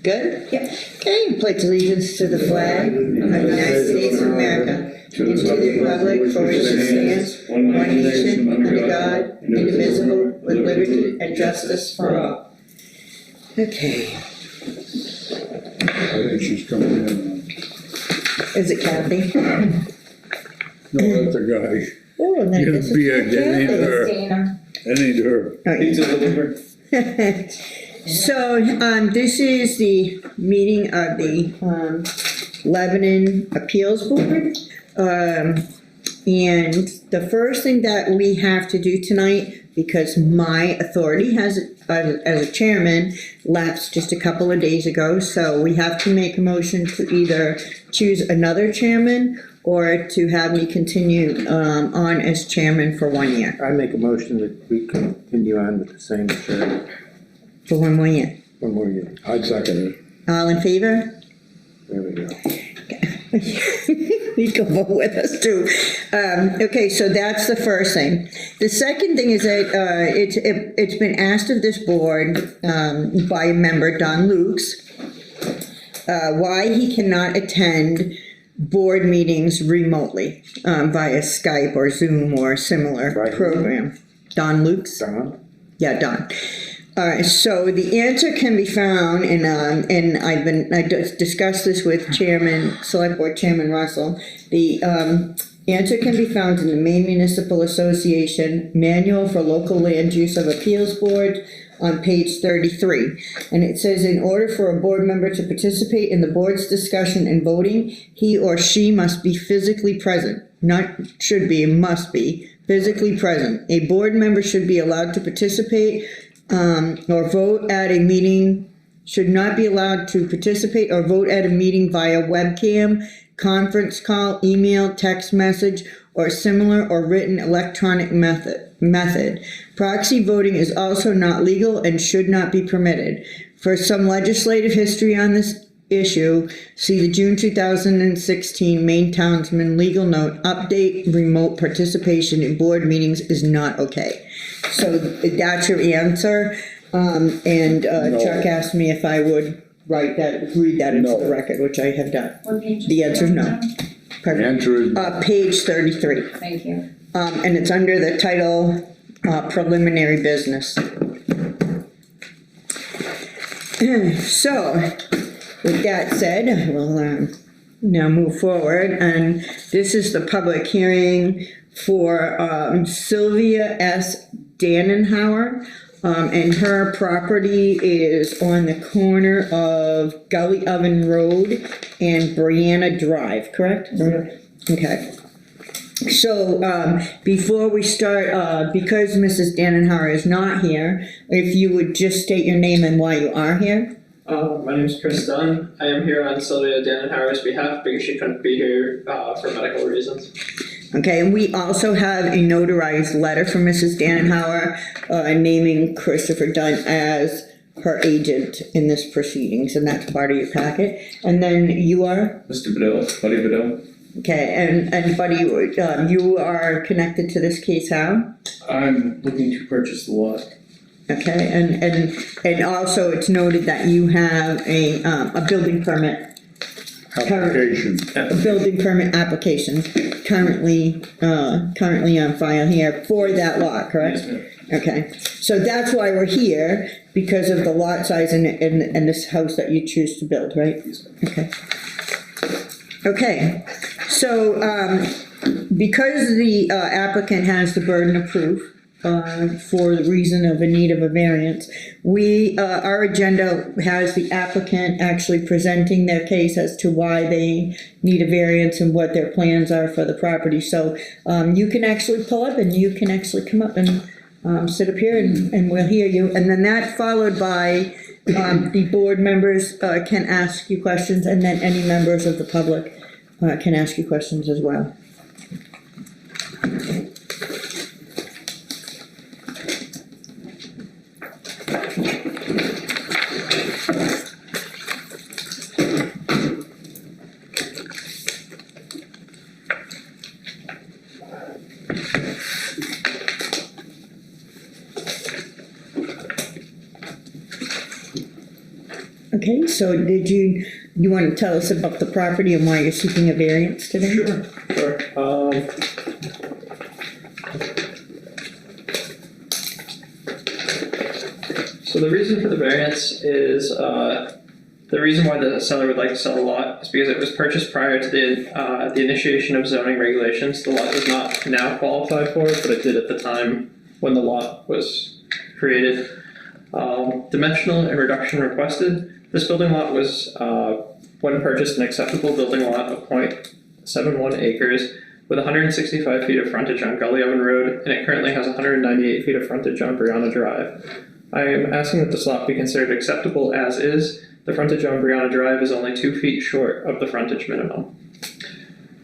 Good? Yep. Okay, pledge allegiance to the flag of the United States of America and to the republic for which it stands, one nation, under God, indivisible, with liberty and justice for all. Okay. I think she's coming in. Is it Kathy? No, that's a guy. Oh, and then this is Beard, that ain't Kathy. her. Dana. That ain't her. Oh, yeah. Pizza delivered. So, this is the meeting of the, Lebanon Appeals Board. And the first thing that we have to do tonight, because my authority has, as a chairman, lapsed just a couple of days ago, so we have to make a motion to either choose another chairman or to have me continue, on as chairman for 1 year. I make a motion that we continue on with the same chair, For 1 more year. 1 more year. I'd second it. All in favor? There we go. You can vote with us too. Okay, so that's the first thing. The second thing is that it's been asked of this board by a member, Don Lukes, why he cannot attend board meetings remotely via Skype or Zoom or similar Right. program. Don Lukes? Don? Yeah, Don. So the answer can be found, and I discussed this with Select Board Chairman Russell. The answer can be found in the Maine Municipal Association Manual for Local Land Use of Appeals Board on page 33. And it says, in order for a board member to participate in the board's discussion and voting, he or she must be physically present. Not should be, must be physically present. A board member should be allowed to participate or vote at a meeting, should not be allowed to participate or vote at a meeting via webcam, conference call, email, text message, or similar or written electronic method. Proxy voting is also not legal and should not be permitted. For some legislative history on this issue, see the June 2016 Maine Townsman Legal Note Update. Remote participation in board meetings is not okay. So that's your answer. Chuck asked me if I would read that into No. the record, which I have done. What page? The answer is no. The Perfect. answer is, Page 33. Thank you. And it's under the title preliminary business. So, with that said, we'll now move forward, and this is the public hearing for Sylvia S. Dannenhauer, and her property is on the corner of Gully Oven Road and Brianna Drive, correct? Okay. So, before we start, because Mrs. Dannenhauer is not here, if you would just state your name and why you are here. My name is Chris Dunn. I am here on Sylvia Dannenhauer's behalf because she couldn't be here for medical reasons. Okay, and we also have a notarized letter from Mrs. Dannenhauer naming Christopher Dunn as her agent in this proceedings, and that's part of your packet. And then you are? Mr. Bedell, Buddy Bedell. Okay, and Buddy, you are connected to this case how? I'm looking to purchase the lot. Okay, and also it's noted that you have a building permit. application. A building permit application currently on file here for that lot, correct? Yes, ma'am. Okay, so that's why we're here, because of the lot size and this house that you choose to build, right? Yes, ma'am. Okay. Okay, so, because the applicant has the burden of proof, for the reason of a need of a variance, our agenda has the applicant actually presenting their case as to why they need a variance and what their plans are for the property. So, you can actually pull up and you can actually come up and, sit up here and we'll hear you. And then that followed by, the board members, can ask you questions, and then any members of the public, can ask you questions as well. Okay, so you want to tell us about the property and why you're seeking a variance today? Sure. So the reason for the variance is, the reason why the seller would like to sell the lot is because it was purchased prior to the initiation of zoning regulations. The lot does not now qualify for it, but it did at the time when the lot was created. Dimensional and reduction requested. This building lot was, when purchased, an acceptable building lot of 0.71 acres with 165 feet of frontage on Gully Oven Road, and it currently has 198 feet of frontage on Brianna Drive. I am asking that this lot be considered acceptable as is. The frontage on Brianna Drive is only 2 feet short of the frontage minimum.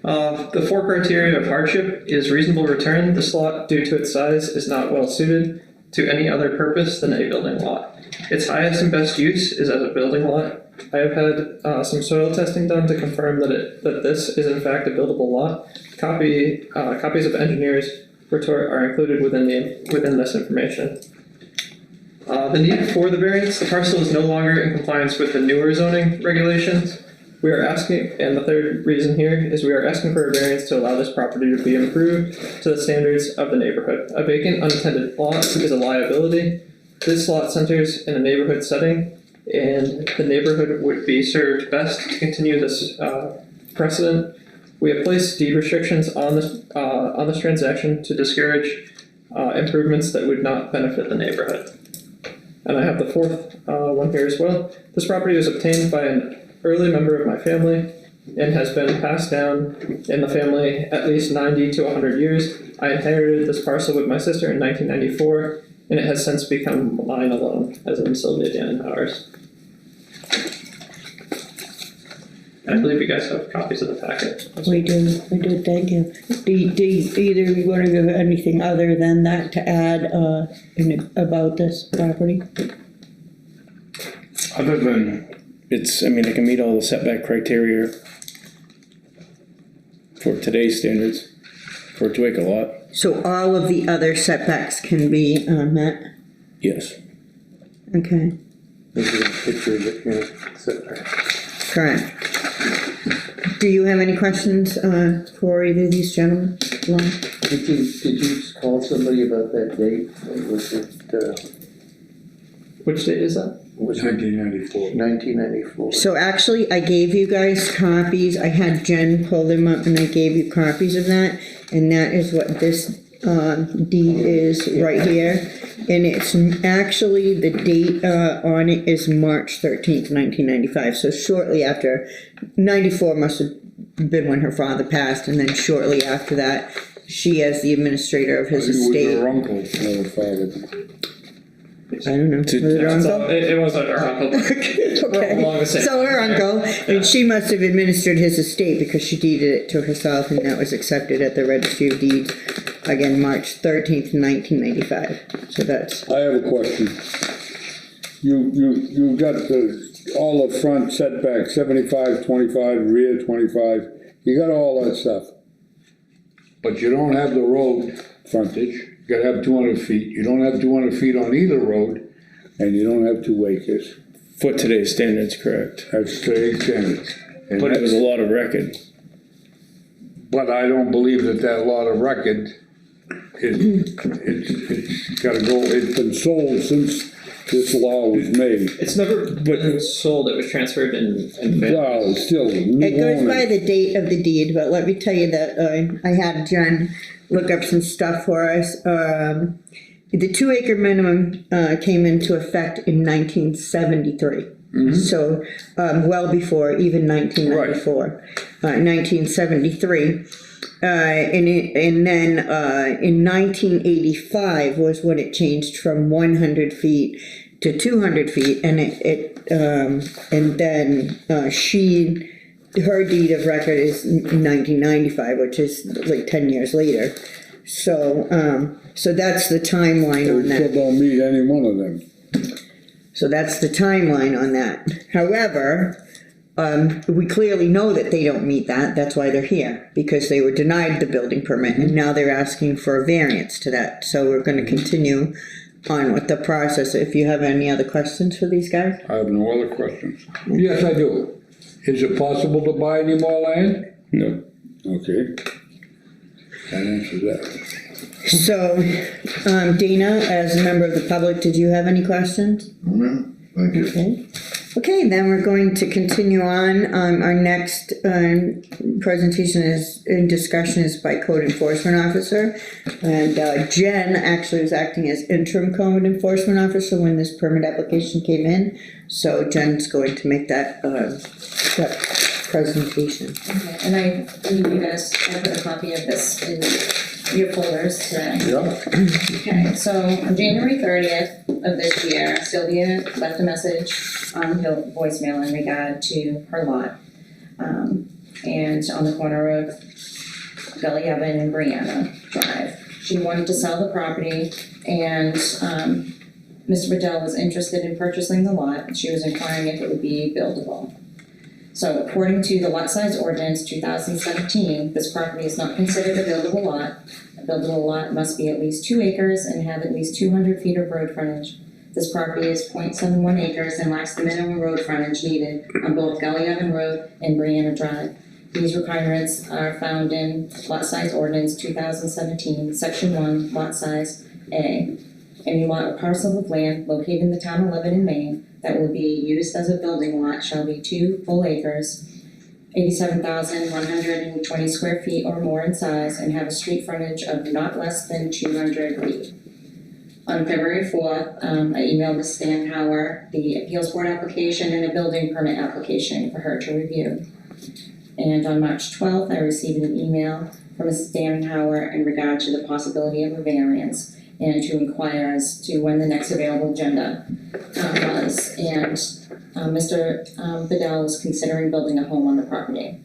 The 4 criteria of hardship is reasonable return. This lot, due to its size, is not well suited to any other purpose than a building lot. Its highest and best use is as a building lot. I have had some soil testing done to confirm that this is in fact a buildable lot. Copies of engineer's report are included within this information. The need for the variance: the parcel is no longer in compliance with the newer zoning regulations. We are asking, and the third reason here is we are asking for a variance to allow this property to be improved to the standards of the neighborhood. A vacant, unattended lot is a liability. This lot centers in a neighborhood setting, and the neighborhood would be served best to continue this precedent. We have placed deed restrictions on this transaction to discourage improvements that would not benefit the neighborhood. And I have the fourth one here as well. This property was obtained by an early member of my family and has been passed down in the family at least 90 to 100 years. I inherited this parcel with my sister in 1994, and it has since become mine alone, as in Sylvia Dannenhauer's. I believe you guys have copies of the packet. We do, thank you. Do either want to give anything other than that to add, about this property? Other than, It can meet all the setback criteria for today's standards for a 2-acre lot, So all of the other setbacks can be, met? yes. Okay, This is a picture of it here, setback. correct. Do you have any questions, for either of these gentlemen? Lon? Did you call somebody about that date? Or was it, Which date is that? was it 1994. 1994? So actually, I gave you guys copies, I had Jen pull them up and I gave you copies of that, and that is what this, deed is right here. And it's actually, the date, on it is March 13th, 1995, so shortly after, 94 must have been when her father passed, and then shortly after that, she as the administrator of his It was estate. her uncle, not her father. I don't know, was it her uncle? It was our uncle. Okay, Along the same so her line. uncle, and she must have administered his estate because she deeded it to herself, and that was accepted at the Registry of Deeds, again, March 13th, 1995, so that's, I have a question. You got all the front setback, 75, 25, rear 25, you got all that stuff. But you don't have the road frontage, you gotta have 200 feet, you don't have 200 feet on either road, and you don't have 2 acres. For today's standards, correct. That's today's standards. And But it was a that's- lot of record. But I don't believe that lot of record it's gotta go, it's been sold since this law was made. It's never been sold, it was transferred in family. Well, still, new it goes by owner. the date of the deed, but let me tell you that, I had Jen look up some stuff for us. The 2-acre minimum, came into effect in 1973. So, well before even 1994, 1973. And then in 1985 was when it changed from 100 feet to 200 feet, and and then her deed of record is 1995, which is like 10 years later. So, so that's the timeline on We that. still don't meet any one of them. So that's the timeline on that. However, we clearly know that they don't meet that, that's why they're here, because they were denied the building permit, and now they're asking for a variance to that. So we're gonna continue on with the process, if you have any other questions for these guys. I have no other questions. Yes, I do. Is it possible to buy any more land? No. Okay. That answers that. So, Dana, as a member of the public, did you have any questions? No, thank you. Okay. Okay, then we're going to continue on. Our next presentation is, in discussion is by code enforcement officer. And Jen actually was acting as interim code enforcement officer when this permit application came in. So Jen's going to make that presentation. Okay, and I believe you guys, I put a copy of this in your folders today. Yeah. Okay, so on January 30th of this year, Sylvia left a message on her voicemail in regard to her lot. And on the corner of Gully Oven and Brianna Drive. She wanted to sell the property and, Mr. Riddell was interested in purchasing the lot. She was inquiring if it would be buildable. So according to the lot size ordinance 2017, this property is not considered a buildable lot. A buildable lot must be at least 2 acres and have at least 200 feet of road frontage. This property is 0.71 acres and lacks the minimum road frontage needed on both Gully Oven Road and Brianna Drive. These requirements are found in lot size ordinance 2017, section 1, lot size A. Any lot or parcel of land located in the town of Lebanon, Maine, that will be used as a building lot shall be 2 full acres, 87,120 square feet or more in size, and have a street frontage of not less than 200 feet. On February 4th, I emailed Ms. Stanhour the appeals board application and a building permit application for her to review. And on March 12th, I received an email from Ms. Stanhour in regard to the possibility of a variance and to inquire as to when the next available agenda was. And Mr. Bedell was considering building a home on the property.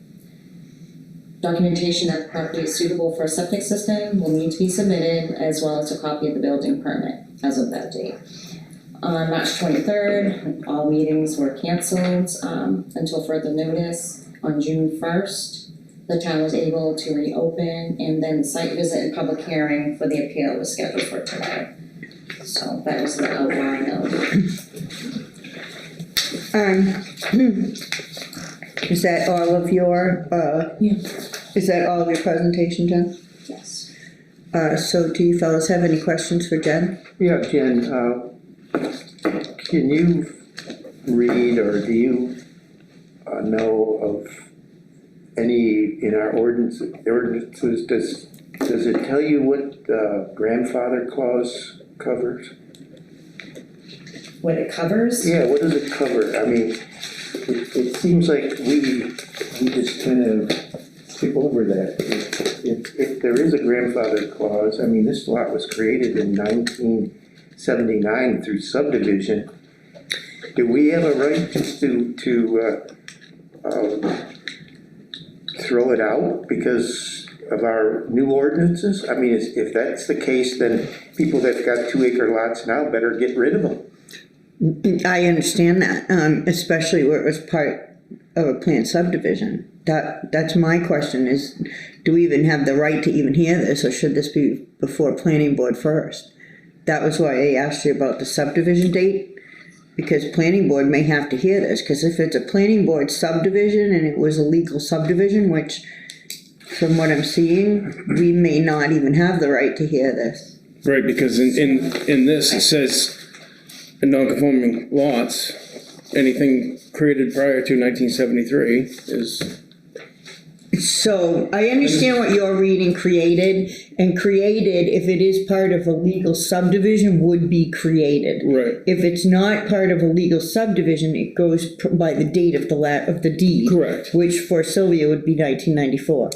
Documentation that the property is suitable for a septic system will need to be submitted, as well as a copy of the building permit as of that date. On March 23rd, all meetings were canceled until further notice. On June 1st, the town was able to reopen, and then the site visit and public hearing for the appeal was scheduled for today. So that was the outline of. Is that all of your, Yeah. is that all of your presentation, Jen? Yes. So do you fellows have any questions for Jen? Yeah, Jen, can you read or do you know of any in our ordinances, does it tell you what grandfather clause covers? What it covers? Yeah, what does it cover? I mean, it seems like we just kind of skip over that. If there is a grandfather clause, I mean, this lot was created in 1979 through subdivision. Do we have a right just to throw it out because of our new ordinances? I mean, if that's the case, then people that've got 2 acre lots now better get rid of them. I understand that, especially where it was part of a planned subdivision. That's my question is, do we even have the right to even hear this, or should this be before planning board first? That was why I asked you about the subdivision date, because planning board may have to hear this, because if it's a planning board subdivision and it was a legal subdivision, which from what I'm seeing, we may not even have the right to hear this. Right, because in this, it says in non-conforming lots, anything created prior to 1973 is. So I understand what you're reading created, and created, if it is part of a legal subdivision, would be created. Right. If it's not part of a legal subdivision, it goes by the date of the deed. Correct. Which for Sylvia would be 1994.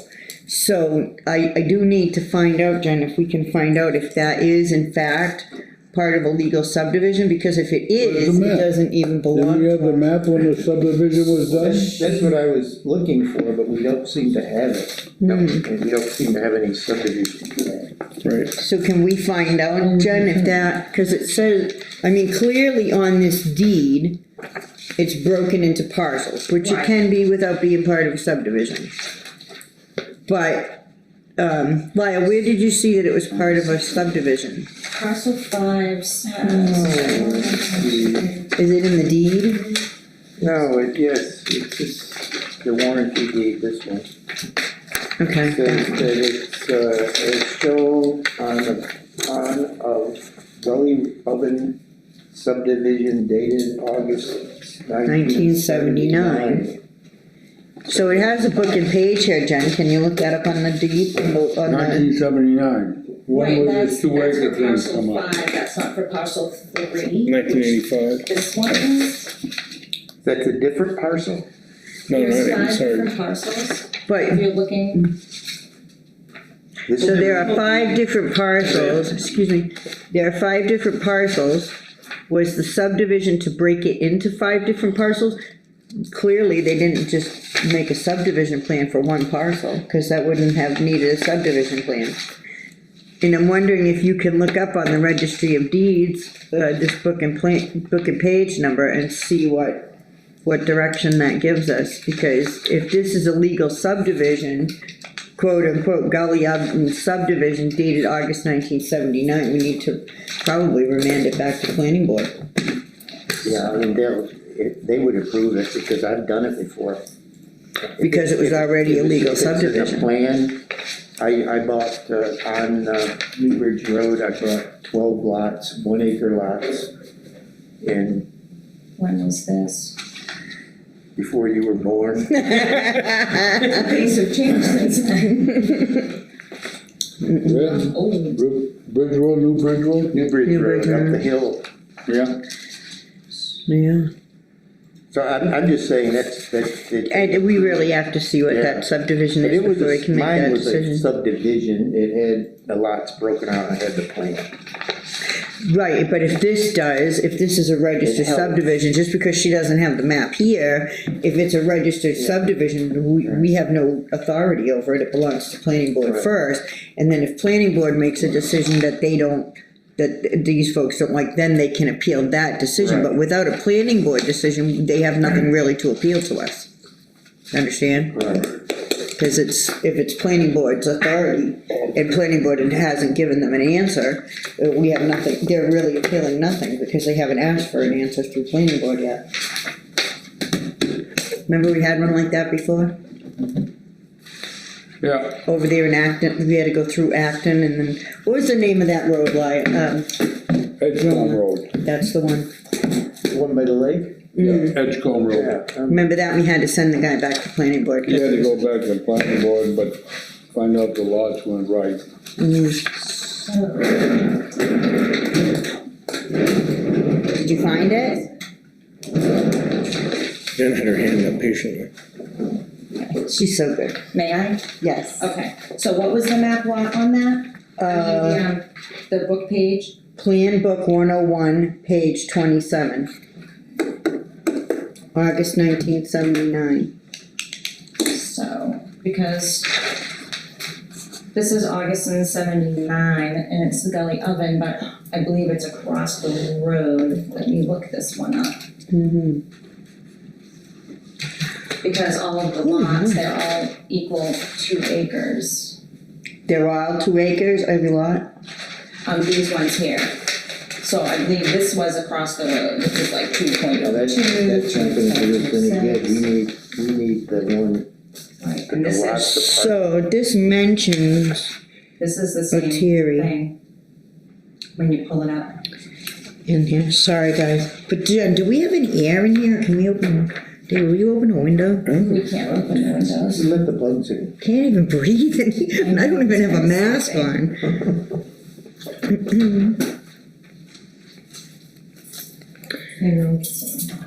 So I do need to find out, Jen, if we can find out if that is in fact part of a legal subdivision, because if it is, the it map? doesn't even belong. Didn't we have the map when the subdivision was done? That's what I was looking for, but we don't seem to have it. And we don't seem to have any subdivision plan. Right. So can we find out, Jen, if that, because it says, I mean, clearly on this deed, it's broken into parcels, which it Right. can be without being part of a subdivision. But Lyle, where did you see that it was part of a subdivision? Parcel 5 says. Is it in the deed? No, yes, it's just the warranty deed, this one. Okay, Says that it's shown on the plan of Gully Oven subdivision dated August 1979. so it has a book and page here, Jen, can you look that up on the deed, on the, 1979. When Right, was that's, this two that's acre for thing parcel come up? 5, that's not for parcel 3. 1985. This one is, That's a different parcel? No, there's no, 5 sorry. different parcels, but, if you're looking, This so is- there are 5 different parcels, excuse me, there are 5 different parcels. Was the subdivision to break it into 5 different parcels? Clearly, they didn't just make a subdivision plan for one parcel, cause that wouldn't have needed a subdivision plan. And I'm wondering if you can look up on the registry of deeds, this book and page number and see what direction that gives us, because if this is a legal subdivision, quote unquote, Gully Oven subdivision dated August 1979, we need to probably remand it back to planning board. Yeah, I mean, they would approve it because I've done it before. Because it was already a legal If it's in a subdivision. plan, I bought, on New Bridge Road, I bought 12 lots, 1 acre lots. And when was this? before you were born, Things have changed since then. Yeah, Oh, Bridge Road, New Bridge Road? New Bridge New Road, Bridge up Road. the hill. Yeah. Yeah, So I'm just saying that's. and we really have to see what Yeah. that subdivision But is it was, before we can make mine that was a decision. subdivision, it had the lots broken out, I had the plan. Right, but if this is a registered It helps. subdivision, just because she doesn't have the map here, if it's a registered subdivision, we have no authority over it, it belongs to planning board Right. first. And then if planning board makes a decision that they don't, that these folks don't like, then they can appeal that decision, but Right. without a planning board decision, they have nothing really to appeal to us. Understand? Right. Cause if it's planning board's authority, and planning board hasn't given them an answer, we have nothing, they're really appealing nothing, because they haven't asked for an answer through planning board yet. Remember we had one like that before? Yeah, Over there in Acton, we had to go through Acton, and then, what was the name of that road, Edgecombe Road. that's the one. One by the lake? Yeah, Edgecombe Road. Yeah. Remember that, we had to send the guy back to planning board. 'cause You had to it go was- back to the planning board, but find out the lots weren't right. Did you find it? Jen had her hand up patiently. She's so good, may I? yes. Okay, so what was the map lot on that? The book page? Plan Book 101, page 27. August 1979. So, because this is August in 79 and it's the Gully Oven, but I believe it's across the road. Let me look this one up. Mm-hmm. Because all of the lots, they're all equal 2 acres. They're all 2 acres, every lot? These ones here. So I believe this was across the road, this is like 2.02. No, that's not gonna do us any good, we need the one, Right, and this the is, lots apart. So this mentions this is the same Lettieri. thing. When you pull it up. in here, sorry guys, but Jen, do we have any air in here? Can we open, Dave, will you open a window? We can't open the windows. Just let the bugs in. Can't even breathe in here, I don't even have a mask on. Maybe we'll get some.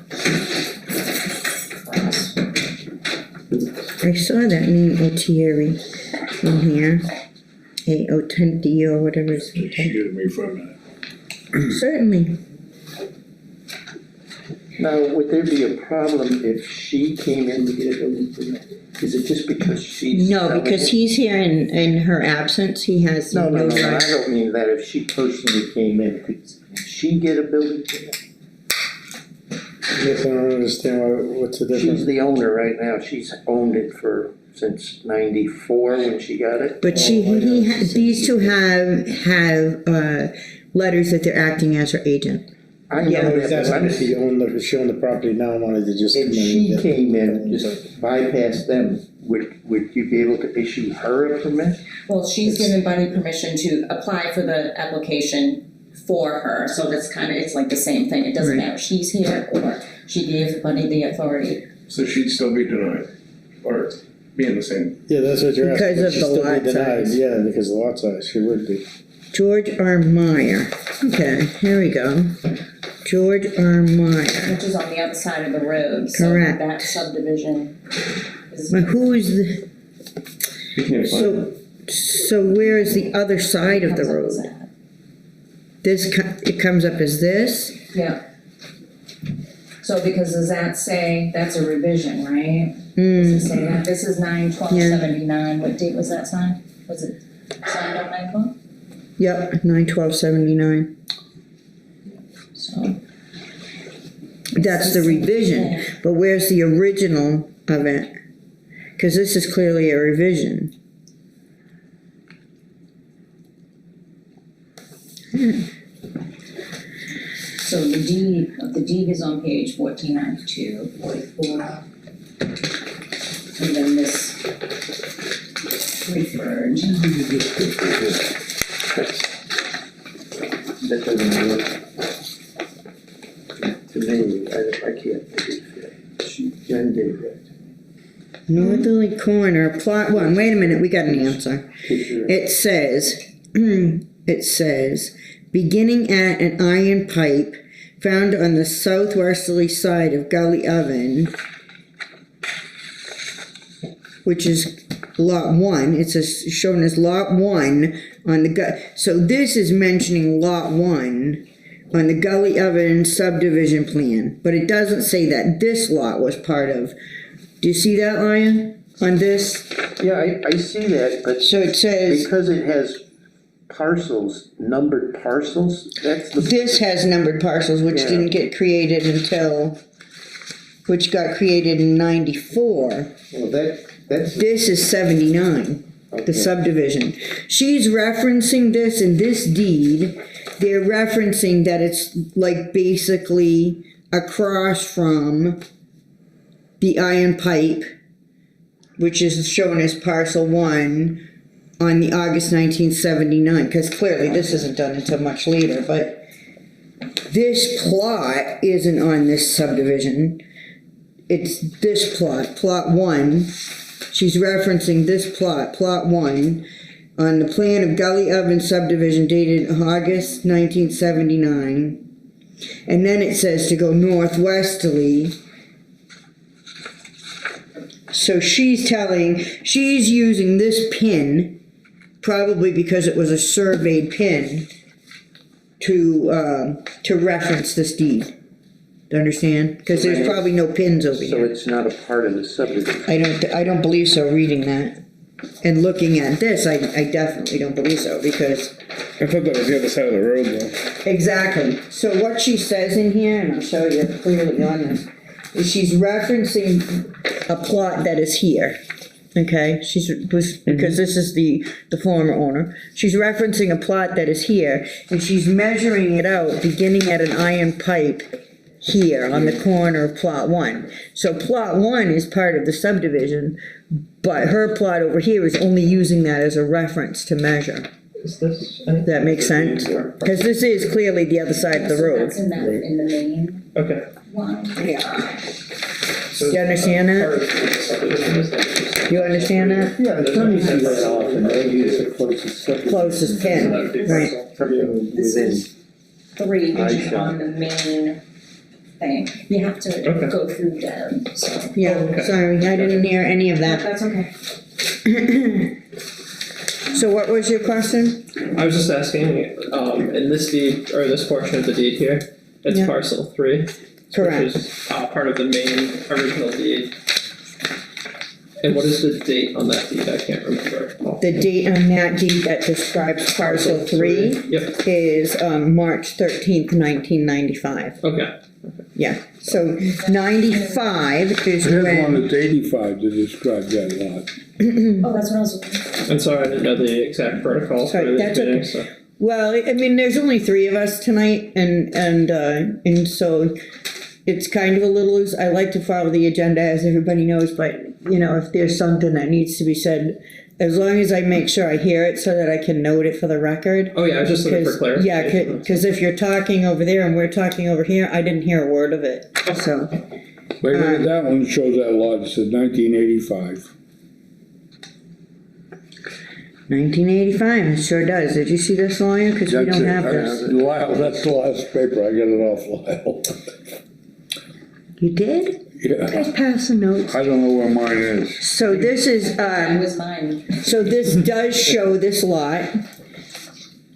I saw that name Lettieri in here. Otenti or whatever it's. Excuse me for a minute. Certainly. Now, would there be a problem if she came in to get a building permit? Is it just because she's? No, selling because it? he's here in her absence, he has No, no I right. don't mean that, if she personally came in, could she get a building permit? I guess I don't understand what's the She's difference. the owner right now, she's owned it since 94 when she got it. But these two have letters that they're acting as her agent. I Yeah, know He's that, asking but if she owned the property now and wanted to just come in if and she get. came in, just bypass them, would you be able to issue her a permit? Well, she's given Buddy permission to apply for the application for her, so that's it's like the same thing, it doesn't Right. matter if she's here or she gave Buddy the authority. So she'd still be denied, or be in the same. Yeah, that's what you're asking. Because of She'd the still be lot denied. size. Yeah, because of the lot size, she would be. George R. Meyer. Okay, here we go. George R. Meyer. Which is on the other side of the road, so Correct. that subdivision is. But who is the, You can't find so where is the other side of the road? It comes up as this? Yeah. So because does that say, that's a revision, right? Does Hmm, it say that? This is 9/12/79, what date was that signed? Was it signed on 9/12? yep, 9/12/79. So. That's the revision, but where's the original of it? Cause this is clearly a revision. So the deed is on page 1492, 44. And then this referred. That doesn't work. To me, I can't make it fit. Jen did that. Northerly corner, plot one, wait a minute, we got an answer. It says, it says, beginning at an iron pipe found on the southwesterly side of Gully Oven, which is lot one, it's shown as lot one on the so this is mentioning lot one on the Gully Oven subdivision plan, but it doesn't say that this lot was part of. Do you see that, Lion, on this? Yeah, I see that, but So it says, because it has parcels, numbered parcels, that's the. this has numbered parcels, which Yeah. didn't get created until, which got created in 94. Well, that's. This is 79, Okay. the subdivision. She's referencing this in this deed, they're referencing that it's like basically across from the iron pipe, which is shown as parcel one on the August 1979, because clearly this isn't done until much later, but this plot isn't on this subdivision. It's this plot, plot one. She's referencing this plot, plot one, on the plan of Gully Oven subdivision dated August 1979. And then it says to go northwesterly. So she's using this pin, probably because it was a surveyed pin, to reference this deed. Do you understand? Because there's probably no pins over So here. it's not a part of the subdivision. I don't believe so, reading that. And looking at this, I definitely don't believe so, because, I thought that was the other side of the road though. exactly. So what she says in here, and I'll show you clearly on this, is she's referencing a plot that is here. Okay, because this is the former owner. She's referencing a plot that is here, and she's measuring it out, beginning at an iron pipe here on the corner of plot one. So plot one is part of the subdivision, but her plot over here is only using that as a reference to measure. Is this? Does that make sense? Because this is clearly the other side of the road. That's in the main Okay. one. Yeah. So You understand that? part of the subdivision is that. You understand that? Yeah, the attorneys do that often, they use the closest subdivision. Closest pin, right. Something This within. is 3 I on the main thing. You have to Okay. go through them, so. Yeah, Okay. sorry, I didn't hear any of that. That's okay. So what was your question? I was just asking, in this deed, or this portion of the deed here, it's Yeah. parcel 3. Correct. Which is, part of the main original deed. And what is the date on that deed? I can't remember. The date on that deed that describes parcel 3 Yep, is March 13th, 1995. okay, Yeah, so 95 is Here's one when, that's 85 to describe that lot. Oh, that's what I was looking for. And sorry, I didn't know the exact protocol for Sorry, this that's meeting, okay. so. well, I mean, there's only 3 of us tonight, and so it's kind of a little loose. I like to follow the agenda, as everybody knows, but, you know, if there's something that needs to be said, as long as I make sure I hear it so that I can note it for the record. Oh, yeah, I was just looking for 'Cause- clarification. Yeah, because if you're talking over there and we're talking over here, I didn't hear a word of it, so. Wait a minute, that one shows that lot, it says 1985. 1985, it sure does. Did you see this, lawyer? Because we That's don't it. have this. Lyle, that's the last paper, I got it off Lyle. You did? Yeah, Guys, pass the notes. I don't know where mine is. So this is, That was mine. so this does show this lot.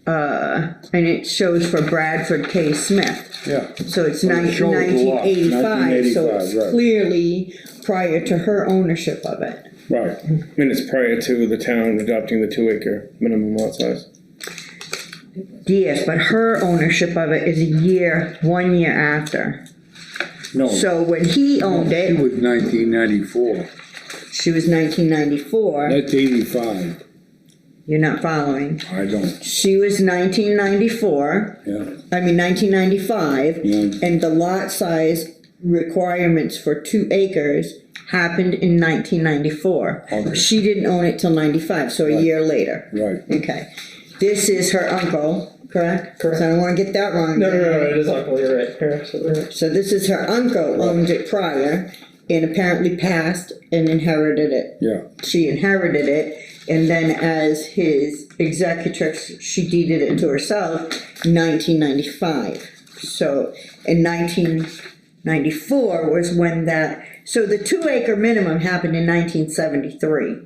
And it shows for Bradford K. Smith. Yeah, So it's Well, it shows the lot, 1985, so 1985, it's right. clearly prior to her ownership of it. right. And it's prior to the town adopting the 2-acre minimum lot size. Yes, but her ownership of it is 1 year after. No, So when he owned it it, was 1994. she was 1994. That's 85. You're not following. I don't, She was 1994, yeah, 1995, yeah, and the lot size requirements for 2 acres happened in 1994. Okay. She didn't own it till 95, so a Right. year later. right. Okay. This is her uncle, correct? Correct. So I don't wanna get that wrong. No, it is uncle, you're right, you're absolutely right. So this is her uncle owned it prior and apparently passed and inherited it. Yeah, She inherited it, and then as his executrix, she deeded it to herself in 1995. So in 1994 was when so the 2-acre minimum happened in 1973.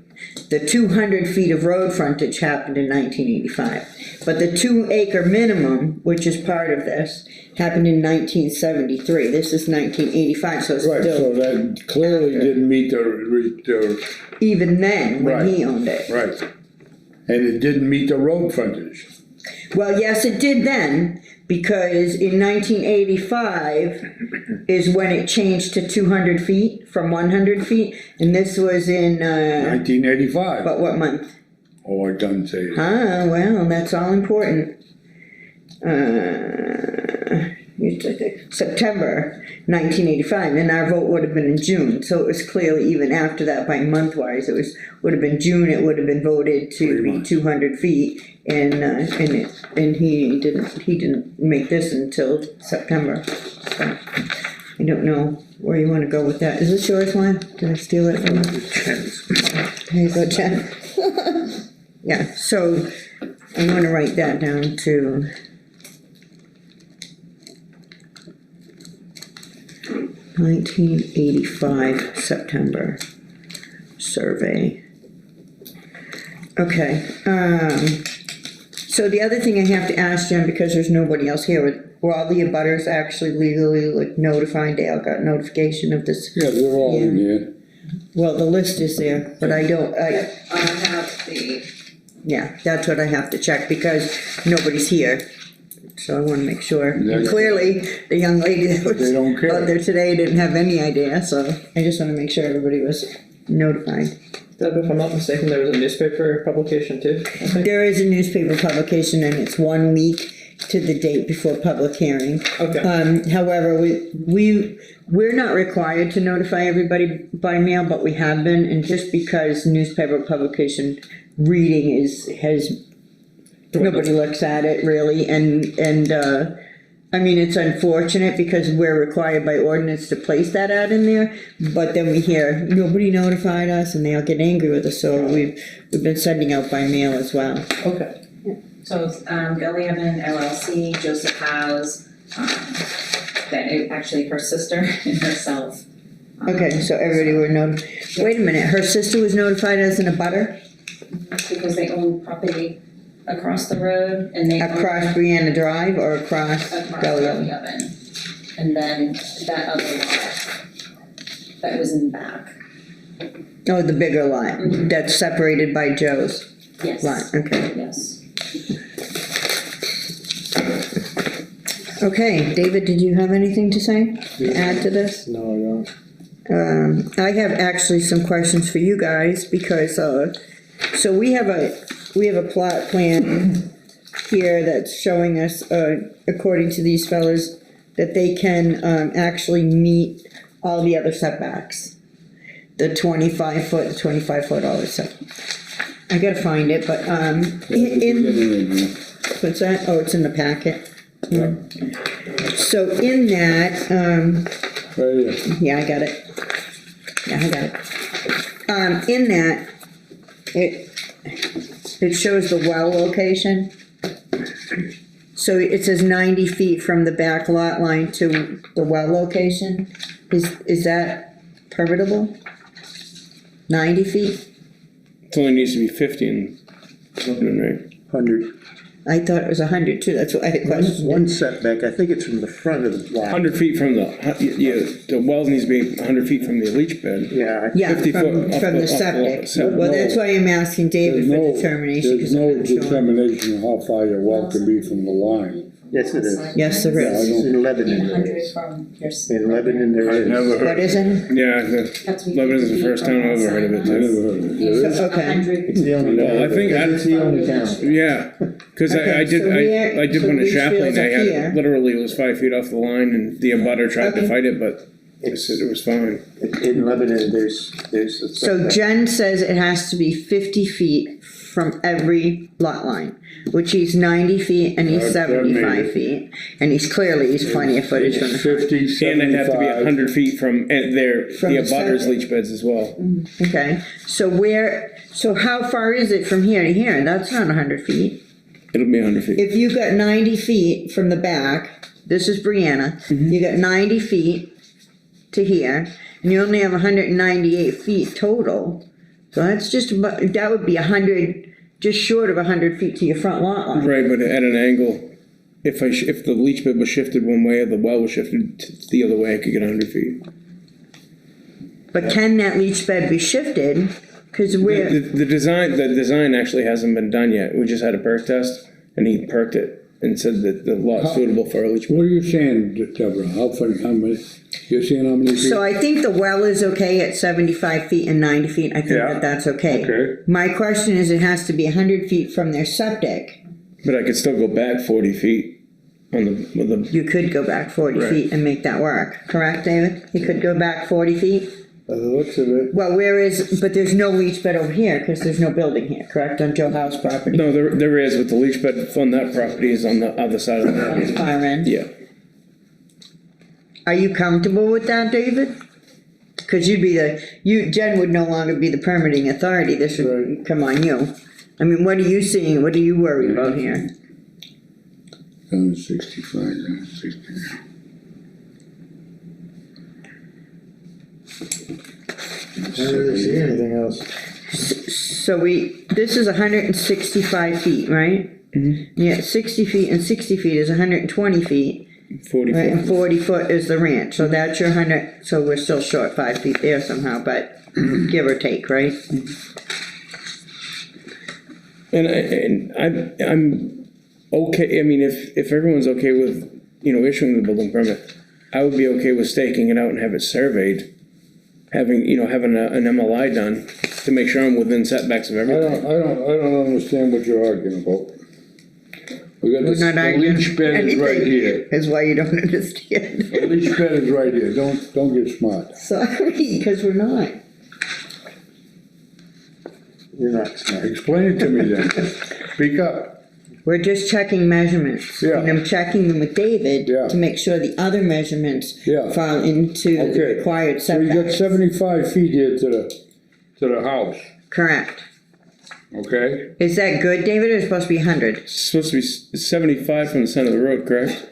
The 200 feet of road frontage happened in 1985. But the 2-acre minimum, which is part of this, happened in 1973. This is 1985, so it's right, so still, that clearly didn't meet the, even then, when he owned it. right. And it didn't meet the road frontage. Well, yes, it did then, because in 1985 is when it changed to 200 feet from 100 feet, and this was in, 1985. but what month? Oh, I done say it. Ah, well, that's all important. September 1985, and our vote would have been in June, so it was clearly even after that by month-wise, would have been June, it would have been voted to 3 be months. 200 feet, and he didn't make this until September. So, I don't know where you wanna go with that. Is this yours, Lon? Did I steal it from you? There you go, Jen. Yeah, so I wanna write that down too. 1985 September survey. Okay, so the other thing I have to ask Jen, because there's nobody else here, were all the abutters actually legally like notified? Dale got notification of this? Yeah, they're all in here. Well, the list is there, but I don't, I have the, yeah, that's what I have to check because nobody's here. So I wanna make sure. And Exactly. clearly, the young lady that was They don't care. out there today didn't have any idea, so I just wanna make sure everybody was notified. Deb, if I'm not mistaken, there was a newspaper publication too, I think. There is a newspaper publication and it's 1 week to the date before public hearing. Okay, However, we're not required to notify everybody by mail, but we have been, and just because newspaper publication reading nobody looks at it really, and I mean, it's unfortunate because we're required by ordinance to place that ad in there, but then we hear, nobody notified us, and they'll get angry with us, so we've been sending out by mail as well. okay. so, Bill Lavin LLC, Joseph House, actually her sister and herself. Okay, so everybody were wait a minute, her sister was notified as an abutter Because they own property across the road and they own across Brianna Drive or across across Belly Belly Oven? Oven. And then that other lot that was in the back. Oh, the bigger lot, Mhm. that's separated by Joe's Yes. lot, okay. Yes. Okay, David, did you have anything to say, to add to this? No, I don't. I have actually some questions for you guys, because, so we have a plot plan here that's showing us, according to these fellas, that they can, actually meet all the other setbacks. The 25 foot, all this stuff. I gotta find it, but, what's that? Oh, it's in the packet. So in that, Right here. yeah, I got it. Yeah, I got it. In that, it shows the well location. So it says 90 feet from the back lot line to the well location. Is that permittable? 90 feet? It only needs to be 50 in zoning, right? 100. I thought it was 100 too, that's what I had questioned. One setback, I think it's from the front of the lot. 100 feet from the, the wells needs to be 100 feet from the leach bed. Yeah, Yeah, 50 from foot off the the- off the septic. septic. Well, that's why I'm asking David for determination. There's 'cause I'm no not sure. determination of how far your well can be from the line. yes it is. Yes, there Yeah, I is. don't- In Lebanon there 100 is. from your. In Lebanon there I is. never heard. What is it? Yeah, Lebanon's the first time I've ever heard of it I too. never heard of it. There is? Okay. It's the only Well, I town. think It's the only town. Yeah, cause Okay, I did, so where- I did so one in leach Chaplain, fields I up had, here. literally it was 5 feet off the line and the abutter tried to Okay. fight it, but they said it was fine. In Lebanon, there's a So setback. Jen says it has to be 50 feet from every lot line, which he's 90 feet and he's That made 75 it. feet. And he's plenty of footage from the, 50, And it'd have to be 75. 100 feet from, and the From the abutters septic. leach beds as well. okay. So how far is it from here to here? That's not 100 feet. It'll be 100 feet. If you got 90 feet from the back, this is Brianna, you got 90 feet to here, and you only have 198 feet total. So that's just about, that would be 100, just short of 100 feet to your front lot line. Right, but at an angle, if the leach bed was shifted one way or the well was shifted the other way, I could get 100 feet. But can that leach bed be shifted? Cause The, we're, the design actually hasn't been done yet. We just had a perk test and he perked it and said that the lot's suitable for a leach bed. What are you saying, Deborah? How many, you're saying how many feet? so I think the well is okay at 75 feet and 90 feet, I think Yeah. that's okay. Okay. My question is, it has to be 100 feet from their septic. But I could still go back 40 feet on with the, You could go back 40 Right. feet and make that work, correct, David? You could go back 40 feet? By the looks of it, Well, but there's no leach bed over here, because there's no building here, correct, on Joe House property? no, there is, but the leach bed on that property is on the other side of the On the property. far end. Yeah. Are you comfortable with that, David? Because Jen would no longer be the permitting authority, this would Right. come on you. I mean, what are you seeing, what are you worried about here? 65, 60. I don't really see anything else. So this is 165 feet, right? Yeah, 60 feet and 60 feet is 120 feet, 40 right, and foot. 40 foot is the ranch, so that's your 100, so we're still short 5 feet there somehow, but give or take, right? And I'm okay, I mean, if everyone's okay with, issuing the building permit, I would be okay with staking it out and have it surveyed. Having an MLI done to make sure I'm within setbacks of I everything. don't understand what you're arguing about. We got We're this, not the arguing leach bed is right anything. here. Is why you don't understand. The leach bed is right here, don't get smart. Sorry, because we're not. You're not smart. Explain it to me then. Speak up. We're just checking measurements. Yeah. And I'm checking them with David Yeah. to make sure the other measurements Yeah. fall into the Okay. required So you got setbacks. 75 feet here to the house, Correct. okay? Is that good, David, or is it supposed to be 100? It's supposed to be 75 from the center of the road, correct?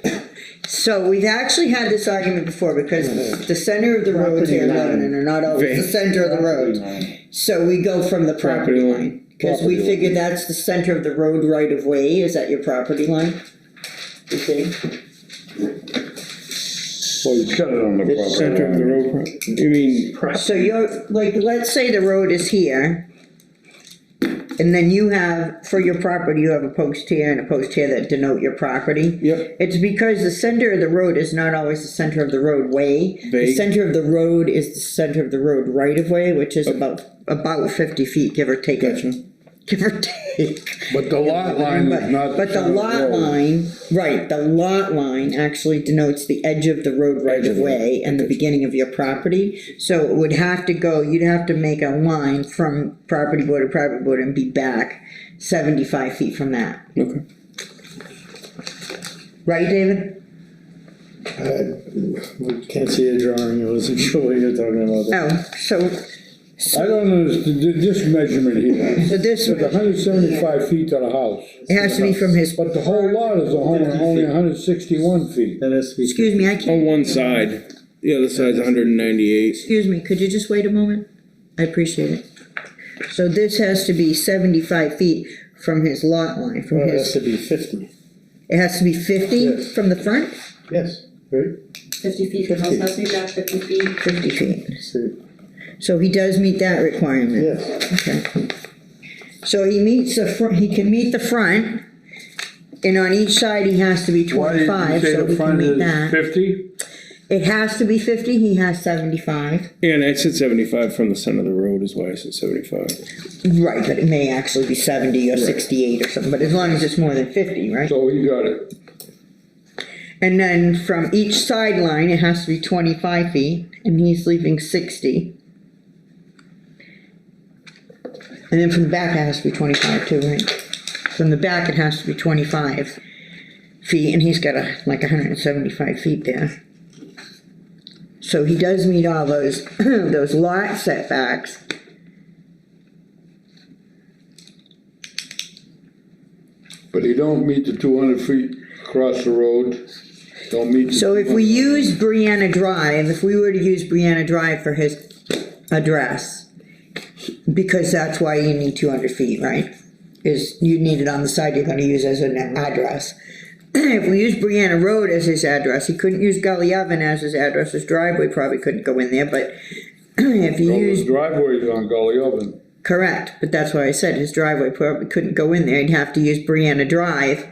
So we've actually had this argument before because the center of the roads here in Lebanon are not always the center of the road. So we go from the property Property line. Because we Property figure that's the center of the road right of way, is that your property line? You see? Well, you got it on the property. Center of the road, you mean, So you're, like, let's say the road is here. And then you have, for your property, you have a post here and a post here that denote your property. Yep. It's because the center of the road is not always the center of the roadway. The Vague. center of the road is the center of the road right of way, which is about 50 feet, give or take. Gotcha. Give or take. But the lot line is not. But the center of lot road. line, right, the lot line actually denotes the edge of the road right of way and the beginning of your property. So it would have to go, you'd have to make a line from property board to property board and be back 75 feet from that. Okay. Right, David? We can't see a drawing, I wasn't sure what you're talking about. Oh, so I don't understand, this measurement here, so this, it's 175 feet to the house, it has to be from his, but the whole lot is only 161 feet. That has to be. excuse me, I can't, On one side, the other side's 198. excuse me, could you just wait a moment? I appreciate it. So this has to be 75 feet from his lot line, from Well, it has his, to be 50, it has to be 50 Yes. from the front? yes, right? 50 feet, the house has to be back 50 feet. 50 feet. So, So he does meet that requirement? yes, Okay. So he meets the front, he can meet the front, and on each side he has to be Why did you 25, say so the we can front meet is that. 50? It has to be 50, he has 75. And I said 75 from the center of the road is why I said 75. Right, but it may actually be 70 or 68 or something, but as long as it's more than 50, right? So he got it. And then from each sideline, it has to be 25 feet, and he's leaving 60. And then from the back, it has to be 25 too, right? From the back, it has to be 25 feet, and he's got like 175 feet there. So he does meet all those, those lot setbacks. But he don't meet the 200 feet across the road, don't meet. the So if we 200. use Brianna Drive, if we were to use Brianna Drive for his address, because that's why you need 200 feet, right? Is you need it on the side you're gonna use as an address. If we use Brianna Road as his address, he couldn't use Gully Oven as his address, his driveway probably couldn't go in there, but if you So use, his driveway's on Gully Oven. correct, but that's why I said his driveway probably couldn't go in there, he'd have to use Brianna Drive,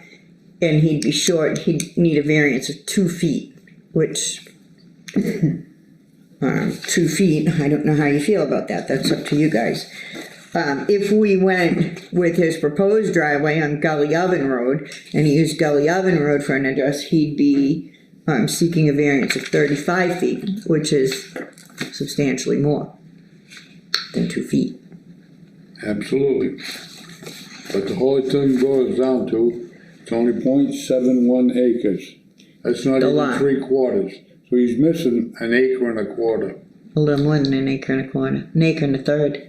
and he'd be short, he'd need a variance of 2 feet, which 2 feet, I don't know how you feel about that, that's up to you guys. If we went with his proposed driveway on Gully Oven Road, and he used Gully Oven Road for an address, he'd be, seeking a variance of 35 feet, which is substantially more than 2 feet. Absolutely. But the whole thing boils down to, it's only 0.71 acres. That's not The even lot. 3/4. So he's missing an acre and a quarter. A little more than an acre and a quarter, an acre and a third.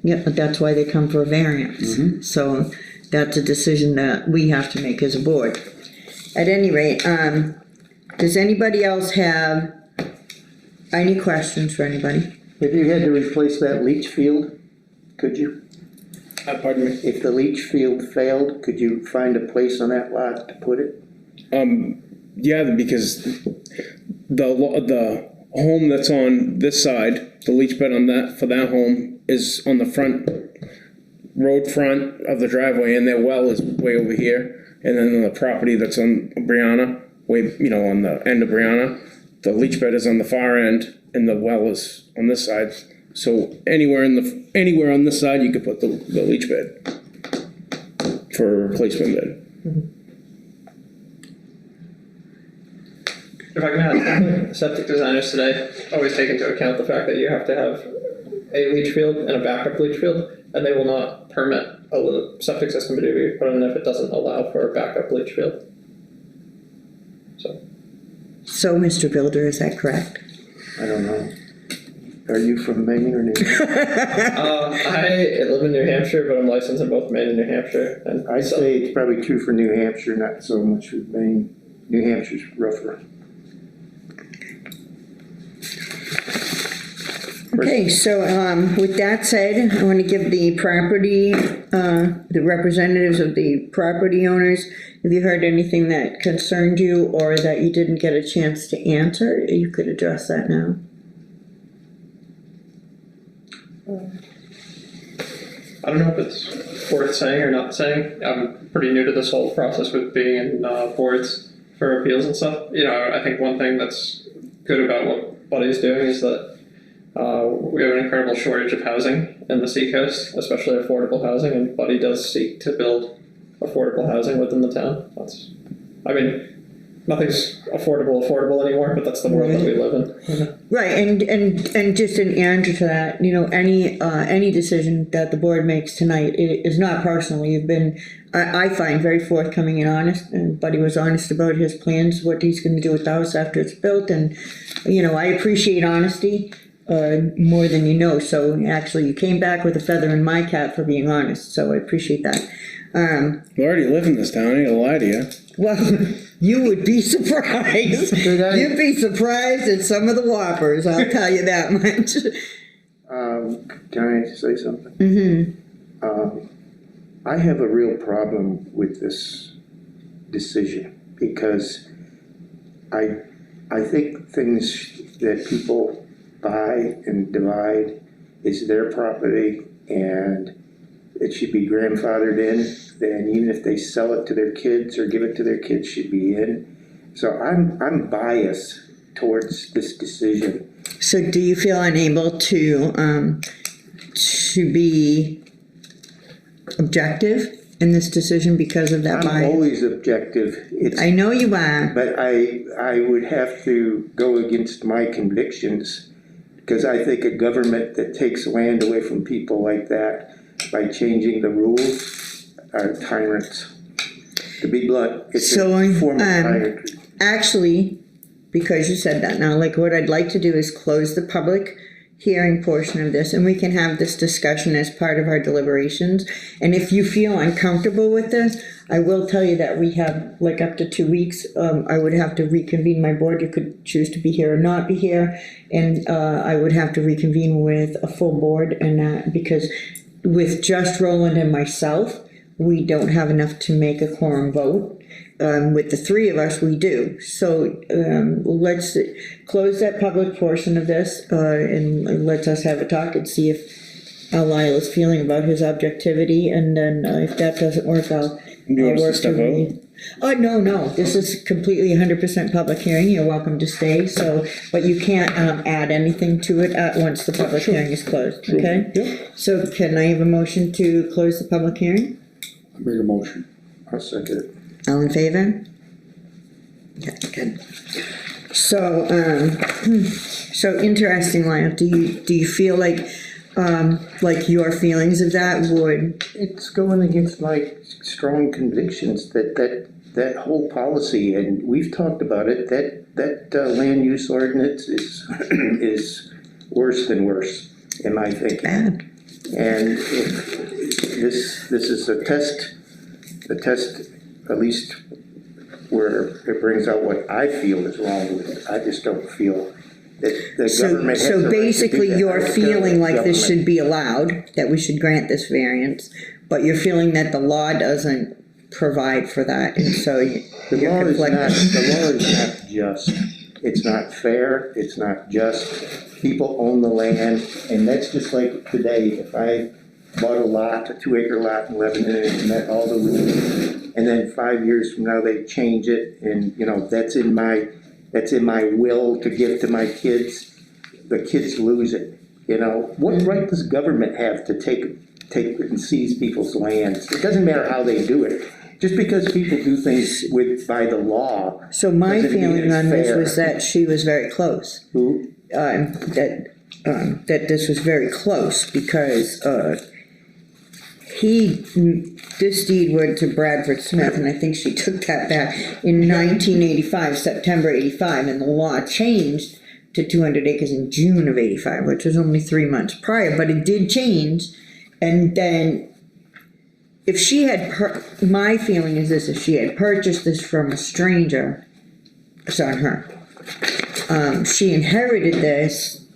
Yeah, but that's why they come for a variance. So that's a decision that we have to make as a board. At any rate, does anybody else have any questions for anybody? If you had to replace that leach field, could you? Pardon me? If the leach field failed, could you find a place on that lot to put it? Yeah, because the home that's on this side, the leach bed on that, for that home is on the front, road front of the driveway, and their well is way over here. And then the property that's on Brianna, way, on the end of Brianna, the leach bed is on the far end, and the well is on this side. So anywhere on this side, you could put the leach bed for a replacement bed. If I can add, septic designers today always take into account the fact that you have to have a leach field and a backup leach field, and they will not permit a septic system to be put in if it doesn't allow for a backup leach field. So, Mr. Builder, is that correct? I don't know. Are you from Maine or New Hampshire? I live in New Hampshire, but I'm licensed in both Maine and New Hampshire, and I'd say it's probably true for New Hampshire, not so much for Maine. New Hampshire's rougher. Okay, so, with that said, I want to give the property, the representatives of the property owners, have you heard anything that concerned you or that you didn't get a chance to answer? You could address that now. don't know if it's worth saying or not saying. I'm pretty new to this whole process with being in boards for appeals and stuff. You know, I think one thing that's good about what Buddy's doing is that we have an incredible shortage of housing in the Seacoast, especially affordable housing, and Buddy does seek to build affordable housing within the town. Nothing's affordable anymore, but that's the world that we live in. Right, and just an answer to that, you know, any decision that the board makes tonight is not personal. You've been, I find, very forthcoming and honest, and Buddy was honest about his plans, what he's gonna do with the house after it's built, and, you know, I appreciate honesty more than you know, so actually you came back with a feather in my cap for being honest, so I appreciate that. You already live in this town, I ain't gonna lie to you. Well, you would be surprised. You'd be surprised at some of the whoppers, I'll tell you that much. Can I say something? I have a real problem with this decision because I think things that people buy and divide is their property and it should be grandfathered in. Then even if they sell it to their kids or give it to their kids, should be in. So I'm biased towards this decision. So do you feel unable to be objective in this decision because of that I'm bias? always objective. I know you are. But I would have to go against my convictions because I think a government that takes land away from people like that by changing the rules are tyrants. To be blunt, it's So, a form of tyrant. Actually, because you said that now, like what I'd like to do is close the public hearing portion of this and we can have this discussion as part of our deliberations. And if you feel uncomfortable with this, I will tell you that we have like up to 2 weeks. I would have to reconvene my board. You could choose to be here or not be here. And I would have to reconvene with a full board and because with just Roland and myself, we don't have enough to make a quorum vote. With the three of us, we do. So let's close that public portion of this and let us have a talk and see if how Lyle is feeling about his objectivity. And then if that doesn't work, I'll You want us to work step out? No. This is completely 100% public hearing. You're welcome to stay. So, but you can't add anything to it once the public hearing is closed. Okay. Yep. So can I have a motion to close the public hearing? I make a motion. I'll second it. All in favor? Okay, good. So, so interesting, Lyle. Do you feel like your feelings of that would? It's going against my strong convictions that whole policy, and we've talked about it, that land use ordinance is worse than worse, in my thinking. Bad. And this is a test, at least where it brings out what I feel is wrong with it. I just don't feel that the government has the right So to do basically, that. you're I don't feeling feel like this government- should be allowed, that we should grant this variance, but you're feeling that the law doesn't provide for that, and so The you're law is not, conflicted. the law is not just. It's not fair, it's not just. People own the land, and that's just like today, if I bought a lot, a 2-acre lot in Lebanon, and met all the rules, and then 5 years from now they change it, and, you know, that's in my will to give to my kids, the kids lose it, you know? What right does government have to take and seize people's lands? It doesn't matter how they do it. Just because people do things by the law. So my doesn't mean feeling it's on this fair. was that she was very close. Who? That this was very close because this deed went to Bradford Smith, and I think she took that back in 1985, September 85, and the law changed to 200 acres in June of 85, which was only 3 months prior, but it did change. And then if she had, my feeling is this, if she had purchased this from a stranger, it's on her. She inherited this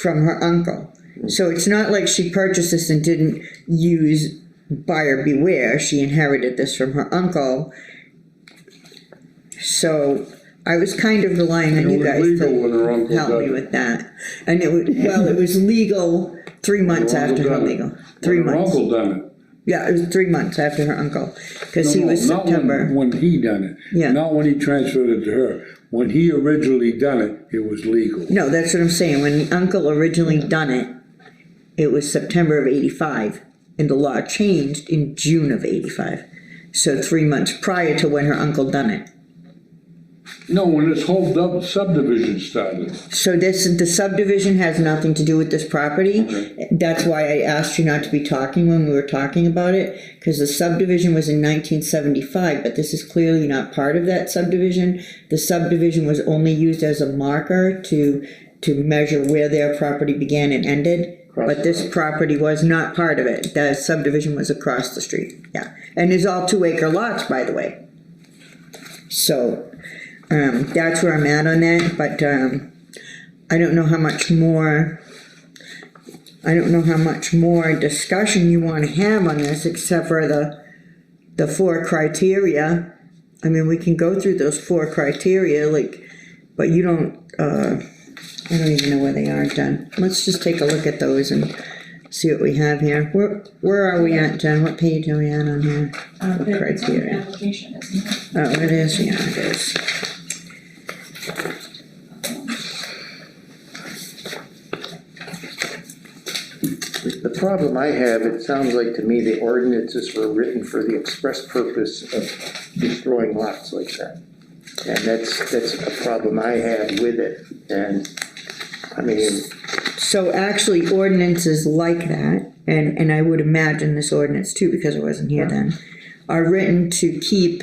from her uncle. So it's not like she purchased this and didn't use buyer beware. She inherited this from her uncle. So I was kind of relying on It you was guys legal when her to uncle help me died. with that. And it was legal 3 months Her uncle after her done it. legal, 3 When her months. uncle done it. Yeah, it was 3 months after her uncle, cause he No, was not September. when he done it. Yeah. Not when he transferred it to her. When he originally done it, it was legal. No, that's what I'm saying, when the uncle originally done it, it was September of 85, and the law changed in June of 85. So 3 months prior to when her uncle done it. No, when this whole subdivision started. So the subdivision has nothing to do with this property. That's why I asked you not to be talking when we were talking about it, because the subdivision was in 1975, but this is clearly not part of that subdivision. The subdivision was only used as a marker to measure where their property began and ended. But this property was not part of it. The subdivision was across the street, yeah. And it's all 2-acre lots, by the way. So, that's where I'm at on that, but, I don't know how much more discussion you wanna have on this, except for the 4 criteria. I mean, we can go through those 4 criteria, but you don't, I don't even know where they are, Jen. Let's just take a look at those and see what we have here. Where are we at, Jen? What page are we at on here? The criteria. application, isn't it? Oh, it is, yeah, it is. The problem I have, it sounds like to me the ordinances were written for the express purpose of destroying lots like that. And that's a problem I have with it, and, I mean, So actually ordinances like that, and I would imagine this ordinance too, because I wasn't here then, are written to keep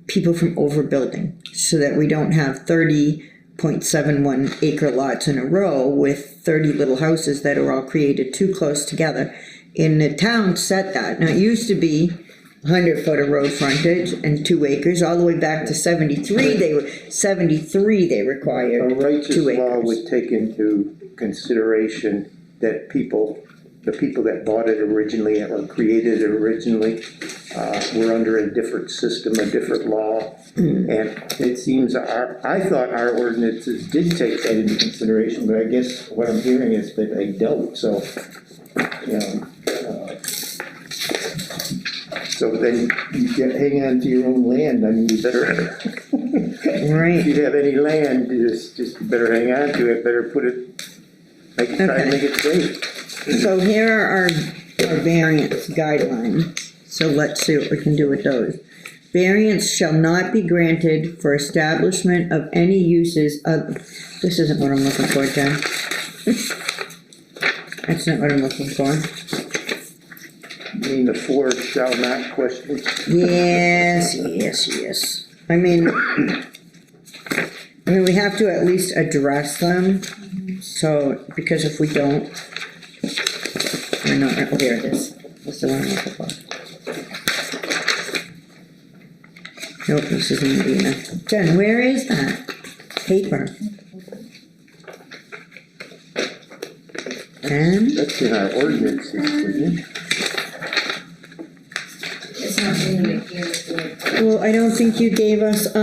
people from overbuilding, so that we don't have 30.71 acre lots in a row with 30 little houses that are all created too close together. And the town set that. Now, it used to be 100-foot of road frontage and 2 acres, all the way back to 73, they a required righteous 2 law acres. would take into consideration that the people that bought it originally or created it originally, were under a different system, a different law. And it seems I thought our ordinances did take that into consideration, but I guess what I'm hearing is that they don't, so, you know. So then you hang on to your own land, I mean, you better, Right. if you have any land, you just better hang on to it, better put it, try and make it safe. So here are our variance guidelines, so let's see what we can do with those. Variance shall not be granted for establishment of any uses of, this isn't what I'm looking for, Jen. That's not what I'm looking for. I mean, the 4 shall not question. Yes. I mean, we have to at least address them, so, because if we don't, we're not, oh, here it is. That's the one I'm looking for. Nope, this isn't Medina. Jen, where is that paper? And, That's in our ordinances, isn't it? It's not in the here, well, I don't think you gave us, I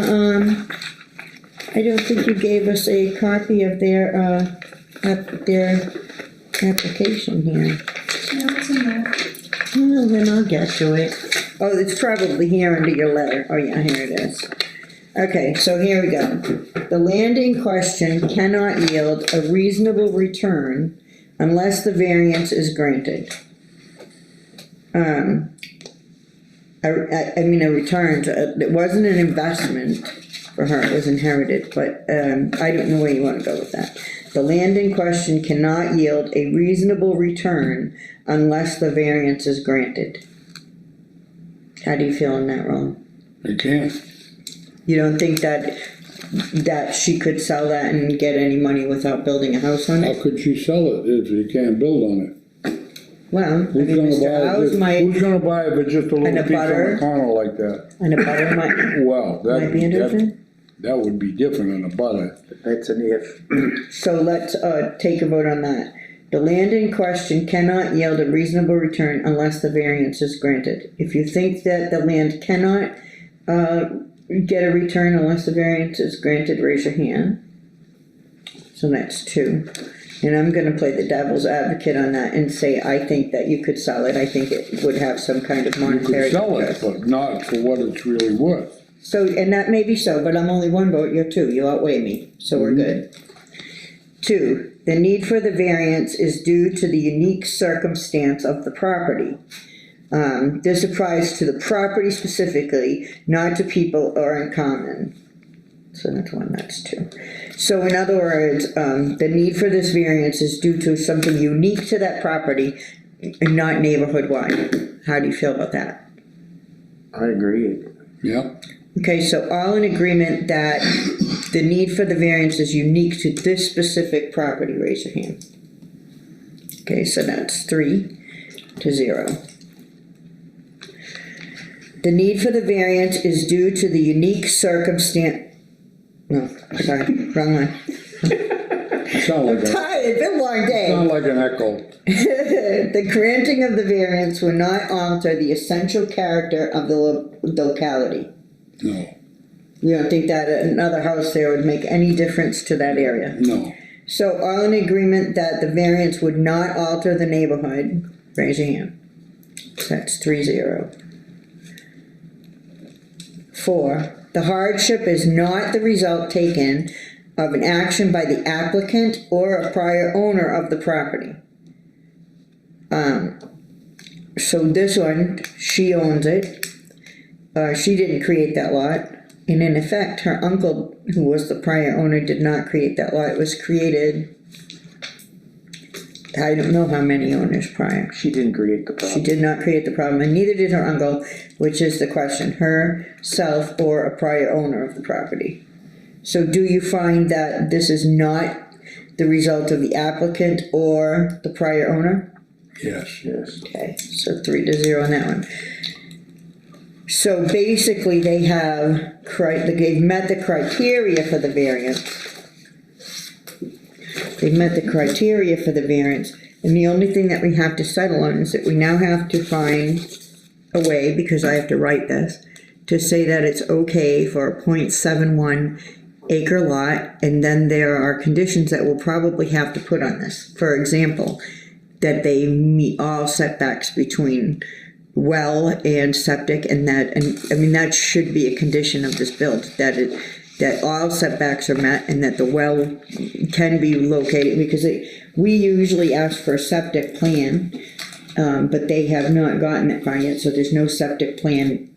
don't think you gave us a copy of their application here. no, it's in there. Well, then I'll get to it. Oh, it's probably here under your letter. Oh, yeah, here it is. Okay, so here we go. The land in question cannot yield a reasonable return unless the variance is granted. I mean, a return, it wasn't an investment for her, it was inherited, but, I don't know where you wanna go with that. The land in question cannot yield a reasonable return unless the variance is granted. How do you feel on that, Ron? They can't. You don't think that she could sell that and get any money without building a house on How it? could she sell it if you can't build on it? Well, I Who's mean, gonna Mr. buy House it? might, Who's gonna buy it if it's just a And a little piece on butter? a corner like that? and a butter might Well, be that, interested. that would be different than a butter. That's an if. So let's, take a vote on that. The land in question cannot yield a reasonable return unless the variance is granted. If you think that the land cannot, get a return unless the variance is granted, raise your hand. So that's 2. And I'm gonna play the devil's advocate on that and say, I think that you could sell it, I think it would have some kind of You monetary could sell it, interest. but not for what it's really worth. So, and that may be so, but I'm only 1 vote, you're 2, you outweigh me, so we're good. 2, the need for the variance is due to the unique circumstance of the property. This applies to the property specifically, not to people or in common. So that's 1, that's 2. So in other words, the need for this variance is due to something unique to that property and not neighborhood-wide. How do you feel about that? I agree. Yeah, Okay, so all in agreement that the need for the variance is unique to this specific property, raise your hand. Okay, so that's 3-0. The need for the variance is due to the unique circumstance. No, sorry, wrong one. sound I'm like tired, it's been a long day. sound like an echo. The granting of the variance will not alter the essential character of the locality. No, You don't think that another house there would make any difference to that area? no. So all in agreement that the variance would not alter the neighborhood, raise your hand. So that's 3-0. 4, the hardship is not the result taken of an action by the applicant or a prior owner of the property. So this one, she owns it. She didn't create that lot. And in effect, her uncle, who was the prior owner, did not create that lot. It was created, I don't know how many owners prior. She didn't create the She problem. did not create the problem, and neither did her uncle, which is the question, herself or a prior owner of the property. So do you find that this is not the result of the applicant or the prior owner? Yes. Yes. Okay, so 3-0 on that one. So basically, they've met the criteria for the variance. They've met the criteria for the variance, and the only thing that we have to settle on is that we now have to find a way, because I have to write this, to say that it's okay for a .71 acre lot, and then there are conditions that we'll probably have to put on this. For example, that they meet all setbacks between well and septic, and I mean, that should be a condition of this build, that all setbacks are met and that the well can be located, because we usually ask for a septic plan, but they have not gotten that far yet, so there's no septic plan,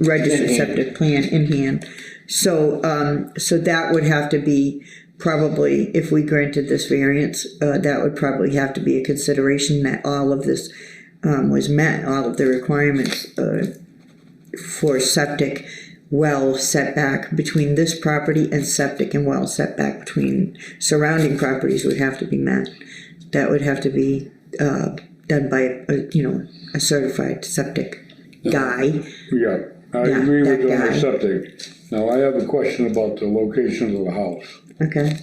registered septic plan in hand. So that would have to be probably, if we granted this variance, that would probably have to be a consideration that all of this was met, all of the requirements for septic well setback between this property and septic and well setback between surrounding properties would have to be met. That would have to be done by a certified septic guy. Yeah, I Yeah, agree that with you on guy. the septic. Now, I have a question about the location of the house. Okay,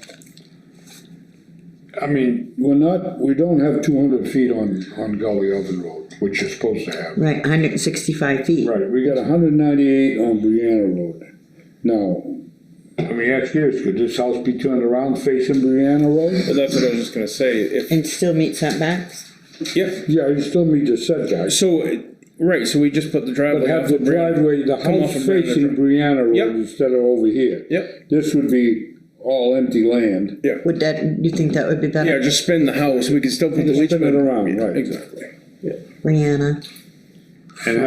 I mean, we don't have 200 feet on Gully Oven Road, which you're supposed to have. right, 165 feet. Right, we got 198 on Brianna Road. Now, let me ask you this, could this house be turned around facing Brianna Road? But that's what I was just gonna say, if, And still meet setbacks? yep, Yeah, you still meet the setbacks. so, right, so we just put the driveway. But have off the of Brianna. driveway, the Come off house of Brianna facing Drive. Brianna Yep. Road instead of over here. Yep, This would be all empty land. Would you think that would be better? yeah, just spin the house, we can still put the Just leach spin it bed. around, Yeah, right. Exactly. Brianna, And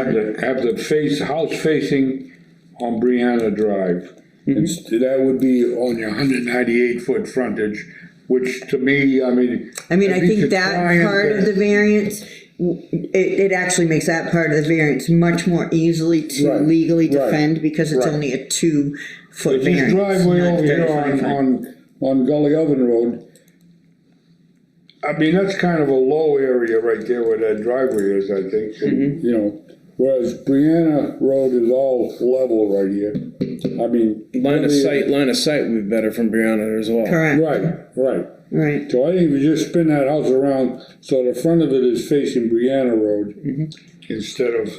have the house facing on Brianna Drive. That would be on your 198-foot frontage, which to me, I mean. I if you think could that try and part of get- the variance, it actually makes that part of the variance much more easily to Right, legally right, defend, because it's right. only a 2-foot This variance, driveway not over here 35 foot. on Gully Oven Road, I mean, that's kind of a low area right there where that driveway is, I think, and, whereas Brianna Road is all level right here. I mean. Line of sight would be better from Brianna as well. Correct, Right. right, So I think if you just spin that house around, so the front of it is facing Brianna Road instead of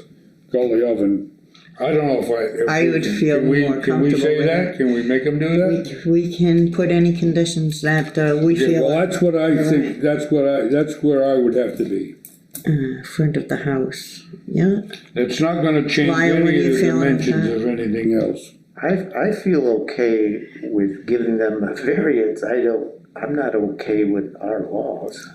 Gully Oven. I don't know if I would feel can we- more Can we comfortable say with that? Can we make them do that? We can put any conditions that, we Yeah, feel. well, that's what I Right. think, that's where I would have to be. Front of the house, yeah, It's not gonna change Ryan, what do any you of the feel about dimensions that? of anything else. I feel okay with giving them a variance. I'm not okay with our laws.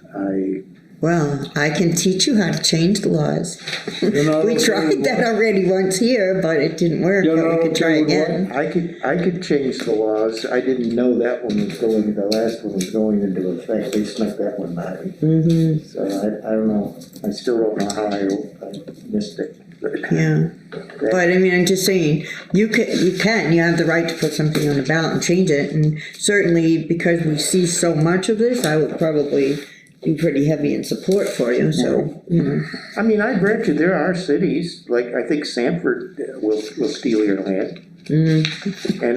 well, I can teach you how to change the laws. You're not We okay tried with that what? already once here, but it didn't work, You're but we not could try okay with what? again. I could change the laws. I didn't know that one was going, the last one was going into effect. They snuck that one by me. Mm-hmm, So I don't know. I still don't know how I missed it. yeah, but I mean, I'm just saying, you have the right to put something on the ballot and change it, and certainly because we see so much of this, I would probably be pretty heavy in support for you, so, you know. I mean, I grant you, there are cities, like I think Sanford will steal your land. And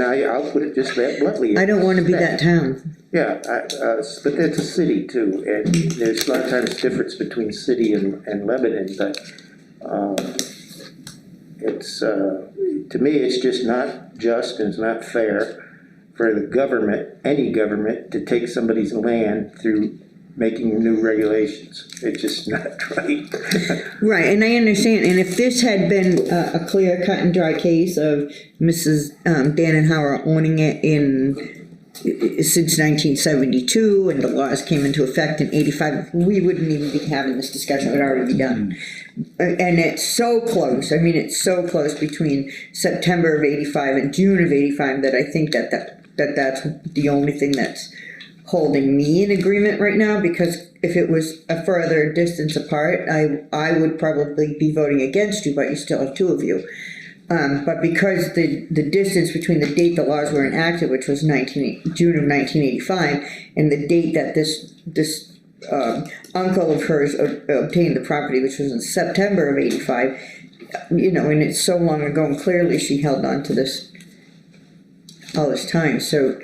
I'll put it just that bluntly. I don't wanna be that town, Yeah, but that's a city too, and there's a lot of times difference between city and Lebanon, but, it's, to me, it's just not just and it's not fair for the government, any government, to take somebody's land through making new regulations. It's just not right. right, and I understand, and if this had been a clear cut and dry case of Mrs. Dannenhauer owning it since 1972, and the laws came into effect in 85, we wouldn't even be having this discussion, it would already be done. And it's so close, I mean, it's so close between September of 85 and June of 85 that I think that's the only thing that's holding me in agreement right now, because if it was a further distance apart, I would probably be voting against you, but you still have two of you. But because the distance between the date the laws were enacted, which was June of 1985, and the date that this uncle of hers obtained the property, which was in September of 85, you know, and it's so long ago, and clearly she held on to this all this time, so,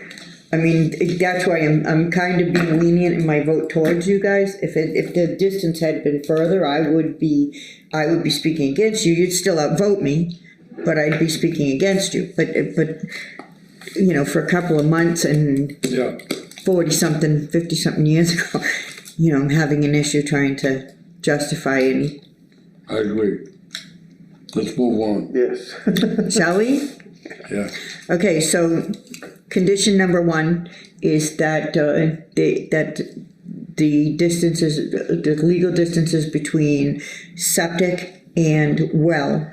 I mean, that's why I'm kind of being lenient in my vote towards you guys. If the distance had been further, I would be speaking against you. You'd still outvote me, but I'd be speaking against you. But you know, for a couple of months and Yeah, 40-something, 50-something years ago, you know, I'm having an issue trying to justify any. I agree. Let's move on. Yes. Shall we? Yeah. Okay, so condition number 1 is that the distances, the legal distances between septic and well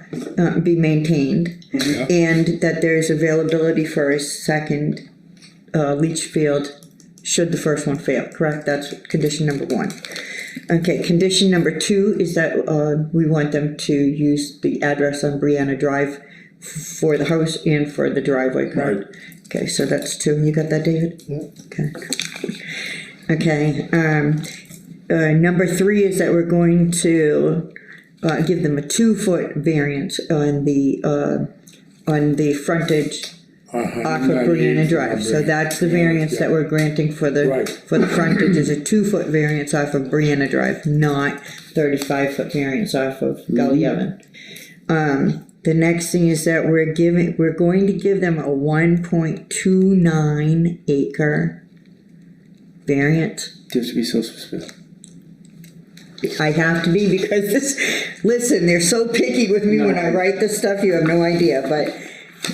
be maintained, Yeah. and that there's availability for a second leach field should the first one fail, correct? That's condition number 1. Okay, condition number 2 is that we want them to use the address on Brianna Drive for the house and for the driveway, correct? Right. Okay, so that's 2. You got that, David? Yeah. Okay. Okay, number 3 is that we're going to give them a 2-foot variance on the frontage off of Brianna Drive. So that's the variance that we're granting for the, Right. for the frontage is a 2-foot variance off of Brianna Drive, not 35-foot variance off of Gully Oven. The next thing is that we're going to give them a 1.29 acre variance. Just to be so specific. I have to be because listen, they're so picky with me when I write this stuff, you have no idea, but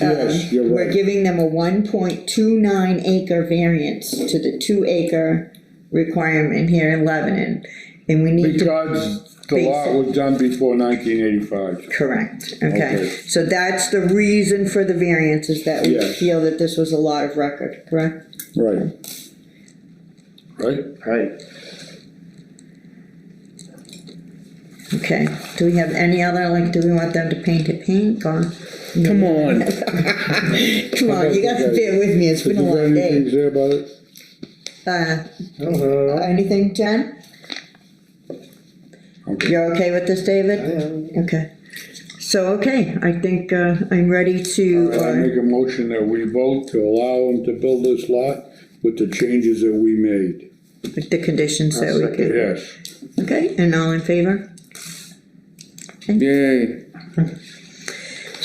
Yes, you're we're right. giving them a 1.29 acre variance to the 2 acre requirement here in Lebanon. And we need to. Because the lot was done before 1985. Correct, okay. Okay. So that's the reason for the variance, is that we Yes. feel that this was a lot of record, correct? Right. Right? Right. Okay, do we have any other, like, do we want them to paint it pink or? Come on. Come on, you got to bear with me, it's been a Did you got long anything to day. say about it? Anything, Jen? Okay. You're okay with this, David? Okay. So, okay, I think, I'm ready to, I make a motion that we vote to allow them to build this lot with the changes that we made. with the conditions that we I'll could. Yes. Okay, and all in favor? Yay.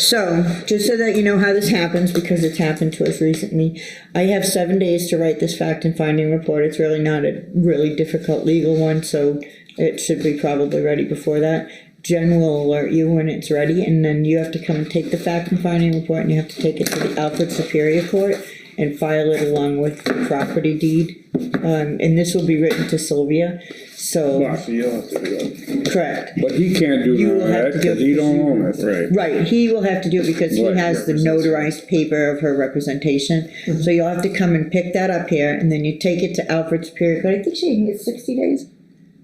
So, just so that you know how this happens, because it's happened to us recently, I have 7 days to write this fact and finding report. It's really not a really difficult legal one, so it should be probably ready before that. Jen will alert you when it's ready, and then you have to come and take the fact and finding report, and you have to take it to the Alfred Superior Court and file it along with the property deed. And this will be written to Sylvia, so, So you'll have to do it. correct. But he can't do You none will of have that, to do it cause he don't own it. Right. Right, he will have to do it because he Right, has the notarized paper of her representation. So you'll have to come and pick that up here, and then you take it to Alfred Superior Court. I think she gets 60 days.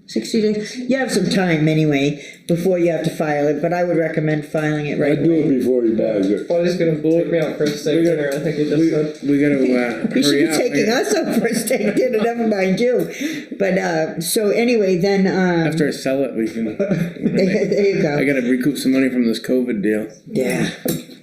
60 days, you have some time anyway, before you have to file it, but I would recommend filing it right I'd do away. it before he buys it. Well, he's gonna take me out for a steak dinner, I think he just said. We gotta, You should hurry be up. taking us out for a steak dinner, never mind you. But, so anyway, then, After I sell it, we can, there you go. I gotta recoup some money from this COVID deal. Yeah,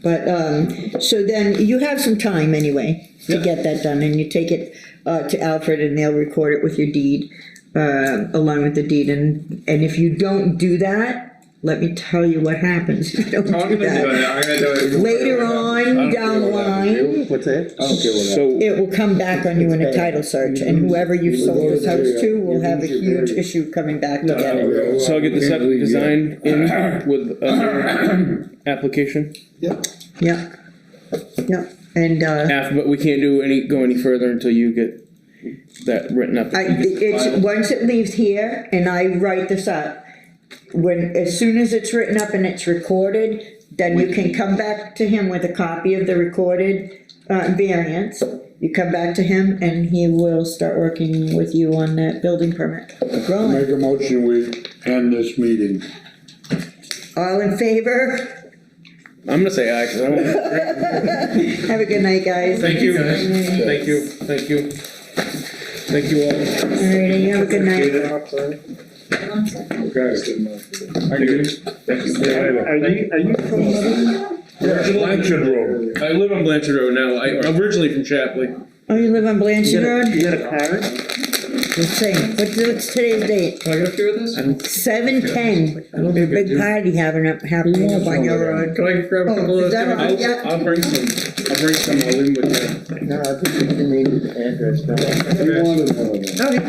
but, so then you have some time anyway to get that done, and you take it, to Alfred and they'll record it with your deed, along with the deed, and if you don't do that, let me tell you what happens if you don't I'm do gonna do that. it, I'm gonna do it. Later on down the line, What's that? I don't care what happens. So, it will come back on you in a title search, and whoever you sold this house to will have a huge issue coming back to get it. so I'll get the septic design in with a new application, Yeah, yeah, and, but we can't go any further until you get that written up. once it leaves here and I write this up, as soon as it's written up and it's recorded, then you can come back to him with a copy of the recorded, variance. You come back to him and he will start working with you on that building permit. Rolling. Make a motion, we end this meeting. All in favor? I'm gonna say aye, cause I don't. Have a good night, guys. Thank you, thank you, thank you. Thank you all. Alrighty, you have a good night. Okay. Are you from? Blanchard Road. I live on Blanchard Road now, I'm originally from Chapley. Oh, you live on Blanchard Road? You got a card? Let's see, what's today's date? Can I get a few of this? 7/10. A big party happening up on your road. Can I grab a couple Oh, of is that those? all? Yeah. I'll bring some, I'll leave with you. No, I think you need the address. He wanted one of them. Oh, yeah.